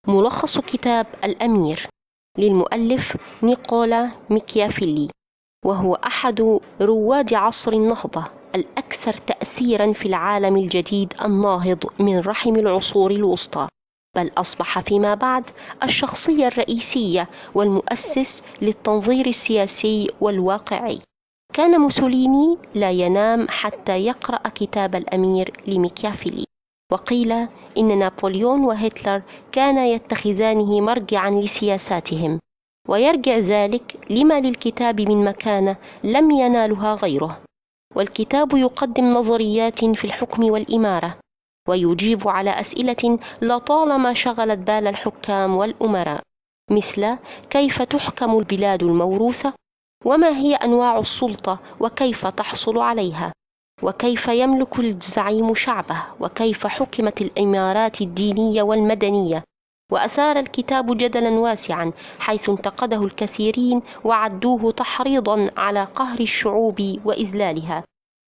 ملخص كتاب الأمير للمؤلف نيكولا ميكيافيلي، وهو أحد رواد عصر النهضة الأكثر تأثيراً في العالم الجديد الناهض من رحم العصور الوسطى، بل أصبح فيما بعد الشخصية الرئيسية والمؤسس للتنظير السياسي والواقعي. كان موسوليني لا ينام حتى يقرأ كتاب الأمير لميكيافيلي، وقيل إن نابليون وهتلر كانا يتخذانه مرجعاً لسياساتهم، ويرجع ذلك لما للكتاب من مكانة لم ينالها غيره. والكتاب يقدم نظريات في الحكم والإمارة، ويجيب على أسئلة لطالما شغلت بال الحكام والأمراء، مثل كيف تحكم البلاد الموروثة، وما هي أنواع السلطة وكيف تحصل عليها، وكيف يملك الزعيم شعبه، وكيف حكمت الإمارات الدينية والمدنية. وأثار الكتاب جدلا واسعا، حيث انتقده الكثيرين وعدوه تحريضا على قهر الشعوب وإذلالها،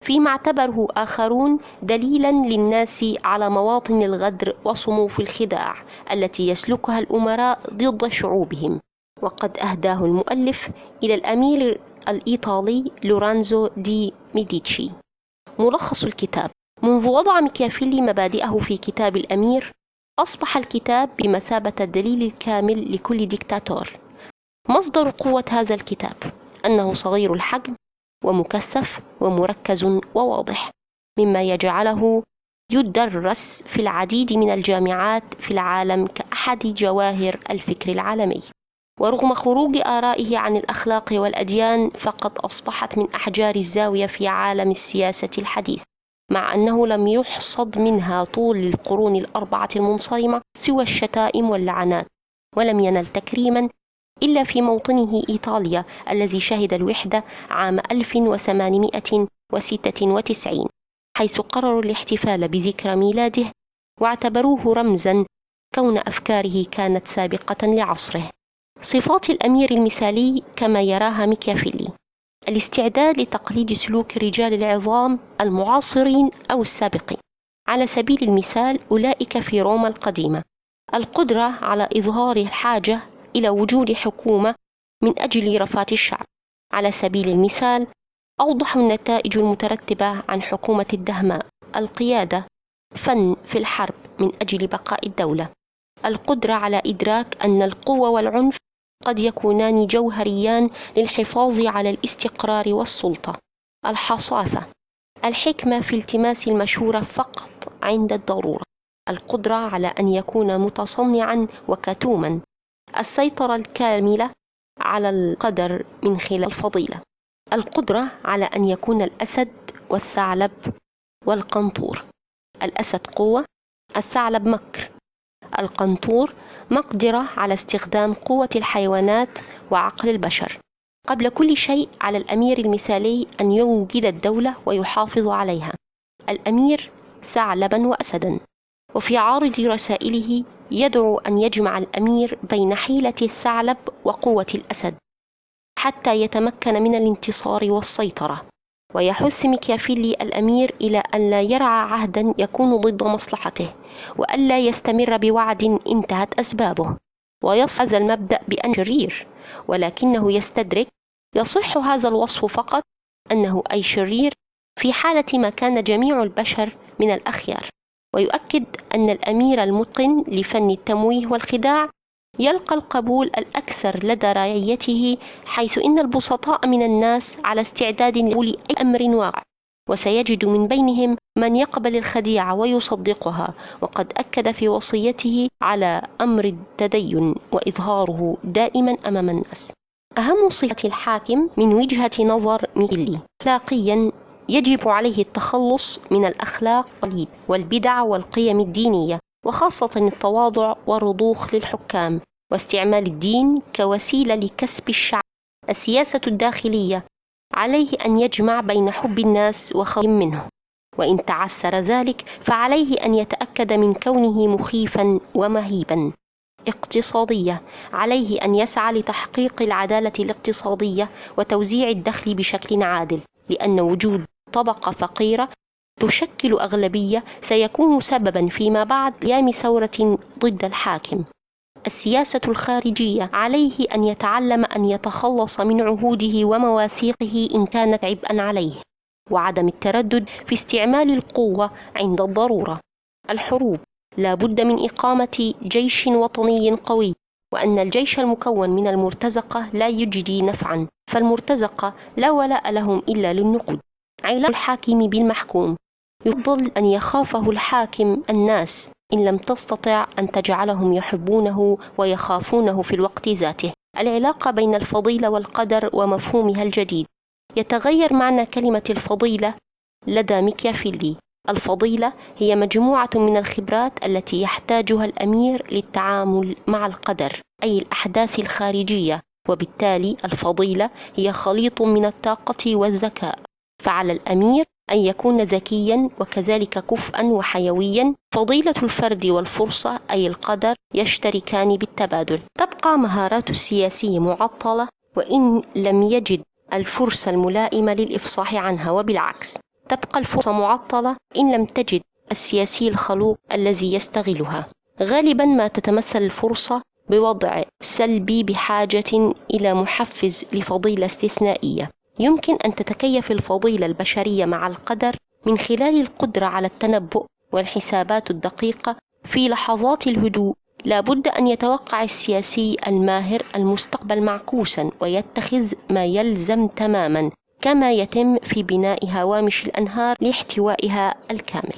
فيما اعتبره آخرون دليلا للناس على مواطن الغدر وصنوف الخداع التي يسلكها الأمراء ضد شعوبهم. وقد أهداه المؤلف إلى الأمير الإيطالي لورانزو دي ميديتشي. ملخص الكتاب: منذ وضع ميكيافيلي مبادئه في كتاب الأمير، أصبح الكتاب بمثابة الدليل الكامل لكل ديكتاتور. مصدر قوة هذا الكتاب أنه صغير الحجم ومكثف ومركز وواضح، مما يجعله يدرس في العديد من الجامعات في العالم كأحد جواهر الفكر العالمي. ورغم خروج آرائه عن الأخلاق والأديان، فقد أصبحت من أحجار الزاوية في عالم السياسة الحديث، مع أنه لم يحصد منها طول القرون الأربعة المنصرمة سوى الشتائم واللعنات، ولم ينل تكريما إلا في موطنه إيطاليا الذي شهد الوحدة عام 1896، حيث قرروا الاحتفال بذكرى ميلاده واعتبروه رمزا كون أفكاره كانت سابقة لعصره. صفات الأمير المثالي كما يراها ميكيافيلي: الاستعداد لتقليد سلوك الرجال العظام المعاصرين أو السابقين، على سبيل المثال أولئك في روما القديمة. القدرة على إظهار الحاجة إلى وجود حكومة من أجل رفاه الشعب، على سبيل المثال أوضح النتائج المترتبة عن حكومة الدهماء. القيادة، فن في الحرب من أجل بقاء الدولة. القدرة على إدراك أن القوة والعنف قد يكونان جوهريان للحفاظ على الاستقرار والسلطة. الحصافة، الحكمة في التماس المشورة فقط عند الضرورة. القدرة على أن يكون متصنعا وكتوما. السيطرة الكاملة على القدر من خلال الفضيلة. القدرة على أن يكون الأسد والثعلب والقنطور. الأسد قوة، الثعلب مكر، القنطور مقدرة على استخدام قوة الحيوانات وعقل البشر. قبل كل شيء، على الأمير المثالي أن يوجد الدولة ويحافظ عليها. الأمير ثعلبا وأسدا. وفي عارض رسائله يدعو أن يجمع الأمير بين حيلة الثعلب وقوة الأسد حتى يتمكن من الانتصار والسيطرة. ويحث ميكيافيلي الأمير إلى أن لا يرعى عهدا يكون ضد مصلحته، وألا يستمر بوعد انتهت أسبابه، ويصف هذا المبدأ بأن شرير، ولكنه يستدرك يصح هذا الوصف فقط أنه أي شرير في حالة ما كان جميع البشر من الأخيار. ويؤكد أن الأمير المتقن لفن التمويه والخداع يلقى القبول الأكثر لدى رعيته، حيث إن البسطاء من الناس على استعداد لقبول أي أمر واقع، وسيجد من بينهم من يقبل الخديعة ويصدقها. وقد أكد في وصيته على أمر التدين وإظهاره دائما أمام الناس. أهم صفات الحاكم من وجهة نظر ميكيافيلي: أخلاقيا، يجب عليه التخلص من الأخلاق والبدع والقيم الدينية، وخاصة التواضع والرضوخ للحكام، واستعمال الدين كوسيلة لكسب الشعب. السياسة الداخلية، عليه أن يجمع بين حب الناس وخوفهم منه، وإن تعسر ذلك فعليه أن يتأكد من كونه مخيفا ومهيبا. اقتصادية، عليه أن يسعى لتحقيق العدالة الاقتصادية وتوزيع الدخل بشكل عادل، لأن وجود طبقة فقيرة تشكل أغلبية سيكون سببا فيما بعد قيام ثورة ضد الحاكم. السياسة الخارجية عليه أن يتعلم أن يتخلص من عهوده ومواثيقه إن كانت عبئا عليه، وعدم التردد في استعمال القوة عند الضرورة. الحروب لا بد من إقامة جيش وطني قوي، وأن الجيش المكون من المرتزقة لا يجدي نفعا، فالمرتزقة لا ولاء لهم إلا للنقود. علاقة الحاكم بالمحكوم: يفضل أن يخافه الحاكم الناس إن لم تستطع أن تجعلهم يحبونه ويخافونه في الوقت ذاته. العلاقة بين الفضيلة والقدر ومفهومها الجديد: يتغير معنى كلمة الفضيلة لدى ميكافيلي. الفضيلة هي مجموعة من الخبرات التي يحتاجها الأمير للتعامل مع القدر، أي الأحداث الخارجية، وبالتالي الفضيلة هي خليط من الطاقة والذكاء. فعلى الأمير أن يكون ذكيا وكذلك كفءا وحيويا. فضيلة الفرد والفرصة أي القدر يشتركان بالتبادل. تبقى مهارات السياسي معطلة وإن لم يجد الفرصة الملائمة للإفصاح عنها، وبالعكس تبقى الفرصة معطلة إن لم تجد السياسي الخلوق الذي يستغلها. غالبا ما تتمثل الفرصة بوضع سلبي بحاجة إلى محفز لفضيلة استثنائية. يمكن أن تتكيف الفضيلة البشرية مع القدر من خلال القدرة على التنبؤ والحسابات الدقيقة في لحظات الهدوء. لا بد أن يتوقع السياسي الماهر المستقبل معكوسا ويتخذ ما يلزم تماما، كما يتم في بناء هوامش الأنهار لاحتوائها الكامل.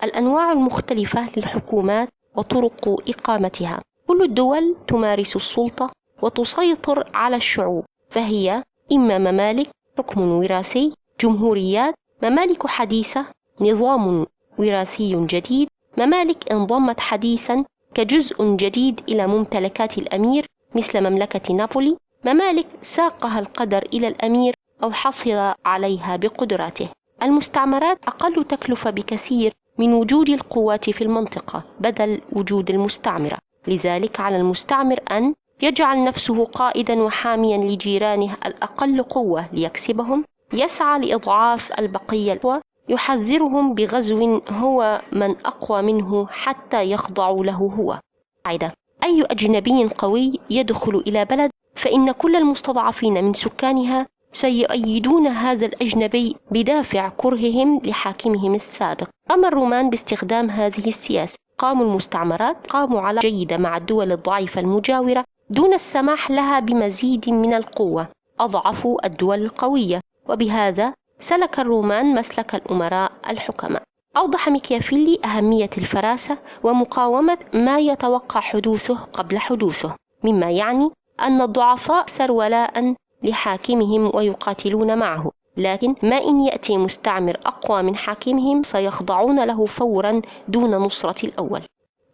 الأنواع المختلفة للحكومات وطرق إقامتها: كل الدول تمارس السلطة وتسيطر على الشعوب، فهي إما ممالك حكم وراثي، جمهوريات، ممالك حديثة، نظام وراثي جديد، ممالك انضمت حديثا كجزء جديد إلى ممتلكات الأمير مثل مملكة نابولي، ممالك ساقها القدر إلى الأمير أو حصل عليها بقدراته. المستعمرات أقل تكلفة بكثير من وجود القوات في المنطقة بدل وجود المستعمرة، لذلك على المستعمر أن يجعل نفسه قائدا وحاميا لجيرانه الأقل قوة ليكسبهم، يسعى لإضعاف البقية ويحذرهم بغزو هو من أقوى منه حتى يخضعوا له هو. قاعدة: أي أجنبي قوي يدخل إلى بلد فإن كل المستضعفين من سكانها سيؤيدون هذا الأجنبي بدافع كرههم لحاكمهم السابق. قام الرومان باستخدام هذه السياسة. قاموا المستعمرات، قاموا على جيدة مع الدول الضعيفة المجاورة دون السماح لها بمزيد من القوة، أضعفوا الدول القوية، وبهذا سلك الرومان مسلك الأمراء الحكماء. أوضح ميكافيلي أهمية الفراسة ومقاومة ما يتوقع حدوثه قبل حدوثه، مما يعني أن الضعفاء أكثر ولاء لحاكمهم ويقاتلون معه، لكن ما إن يأتي مستعمر أقوى من حاكمهم سيخضعون له فورا دون نصرة الأول.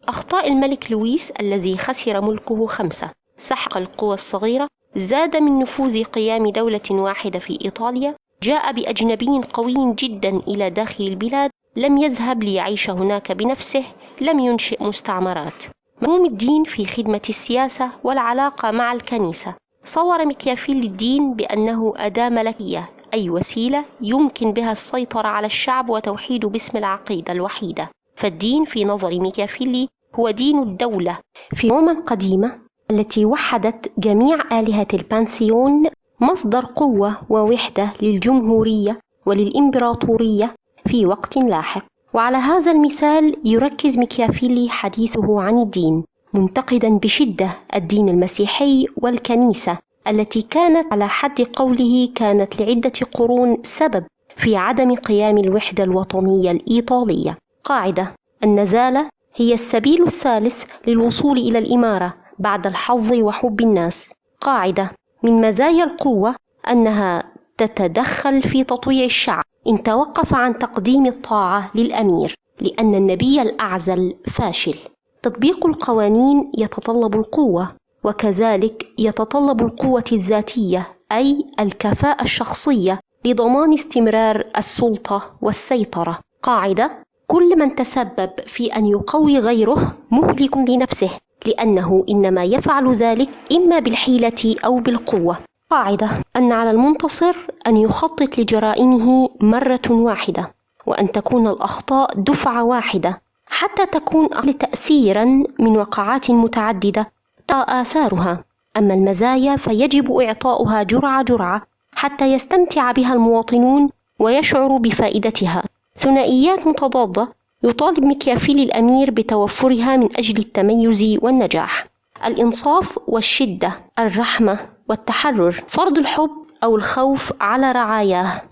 أخطاء الملك لويس الذي خسر ملكه 5: سحق القوى الصغيرة، زاد من نفوذ قيام دولة واحدة في إيطاليا، جاء بأجنبي قوي جدا إلى داخل البلاد، لم يذهب ليعيش هناك بنفسه، لم ينشئ مستعمرات. مفهوم الدين في خدمة السياسة والعلاقة مع الكنيسة. صور ميكافيلي الدين بأنه أداة ملكية، أي وسيلة يمكن بها السيطرة على الشعب وتوحيده باسم العقيدة الوحيدة. فالدين في نظر ميكافيلي هو دين الدولة. في روما القديمة التي وحدت جميع آلهة البانثيون، مصدر قوة ووحدة للجمهورية وللإمبراطورية في وقت لاحق. وعلى هذا المثال يركز ميكافيلي حديثه عن الدين، منتقدا بشدة الدين المسيحي والكنيسة التي كانت على حد قوله كانت لعدة قرون سبب في عدم قيام الوحدة الوطنية الإيطالية. قاعدة: النزالة هي السبيل الثالث للوصول إلى الإمارة بعد الحظ وحب الناس. قاعدة: من مزايا القوة أنها تتدخل في تطويع الشعب إن توقف عن تقديم الطاعة للأمير، لأن النبي الأعزل فاشل. تطبيق القوانين يتطلب القوة، وكذلك يتطلب القوة الذاتية أي الكفاءة الشخصية لضمان استمرار السلطة والسيطرة. قاعدة: كل من تسبب في أن يقوي غيره مهلك لنفسه، لأنه إنما يفعل ذلك إما بالحيلة أو بالقوة. قاعدة: أن على المنتصر أن يخطط لجرائمه مرة واحدة، وأن تكون الأخطاء دفعة واحدة حتى تكون أقل تأثيرا من وقعات متعددة ترى آثارها. أما المزايا فيجب إعطاؤها جرعة جرعة حتى يستمتع بها المواطنون ويشعروا بفائدتها. ثنائيات متضادة يطالب ميكافيلي الأمير بتوفرها من أجل التميز والنجاح: الإنصاف والشدة، الرحمة والتحرر، فرض الحب أو الخوف على رعاياه،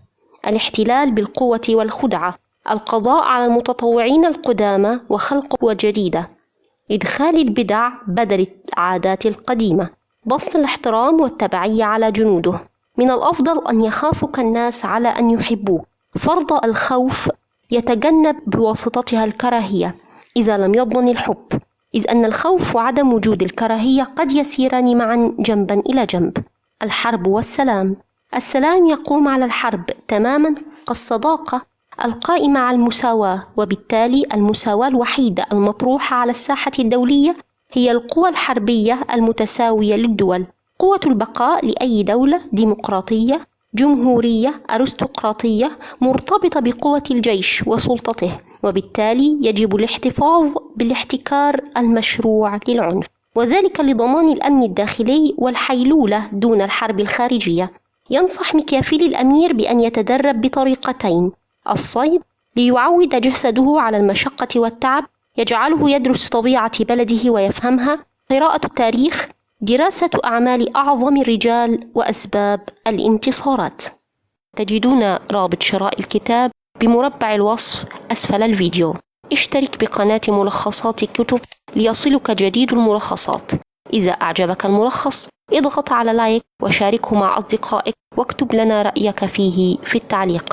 الاحتلال بالقوة والخدعة، القضاء على المتطوعين القدامى وخلق قوى جديدة، إدخال البدع بدل العادات القديمة، بسط الاحترام والتبعية على جنوده. من الأفضل أن يخافك الناس على أن يحبوك. فرض الخوف يتجنب بواسطتها الكراهية إذا لم يضمن الحب، إذ أن الخوف وعدم وجود الكراهية قد يسيران معا جنبا إلى جنب. الحرب والسلام. السلام يقوم على الحرب تماما كالصداقة القائمة على المساواة، وبالتالي المساواة الوحيدة المطروحة على الساحة الدولية هي القوى الحربية المتساوية للدول. قوة البقاء لأي دولة ديمقراطية، جمهورية، أرستقراطية مرتبطة بقوة الجيش وسلطته، وبالتالي يجب الاحتفاظ بالاحتكار المشروع للعنف، وذلك لضمان الأمن الداخلي والحيلولة دون الحرب الخارجية. ينصح ميكافيلي الأمير بأن يتدرب بطريقتين: الصيد ليعود جسده على المشقة والتعب يجعله يدرس طبيعة بلده ويفهمها، قراءة التاريخ، دراسة أعمال أعظم الرجال وأسباب الانتصارات. تجدون رابط شراء الكتاب بمربع الوصف أسفل الفيديو. اشترك بقناة ملخصات الكتب ليصلك جديد الملخصات. إذا أعجبك الملخص اضغط على لايك وشاركه مع أصدقائك، واكتب لنا رأيك فيه في التعليق.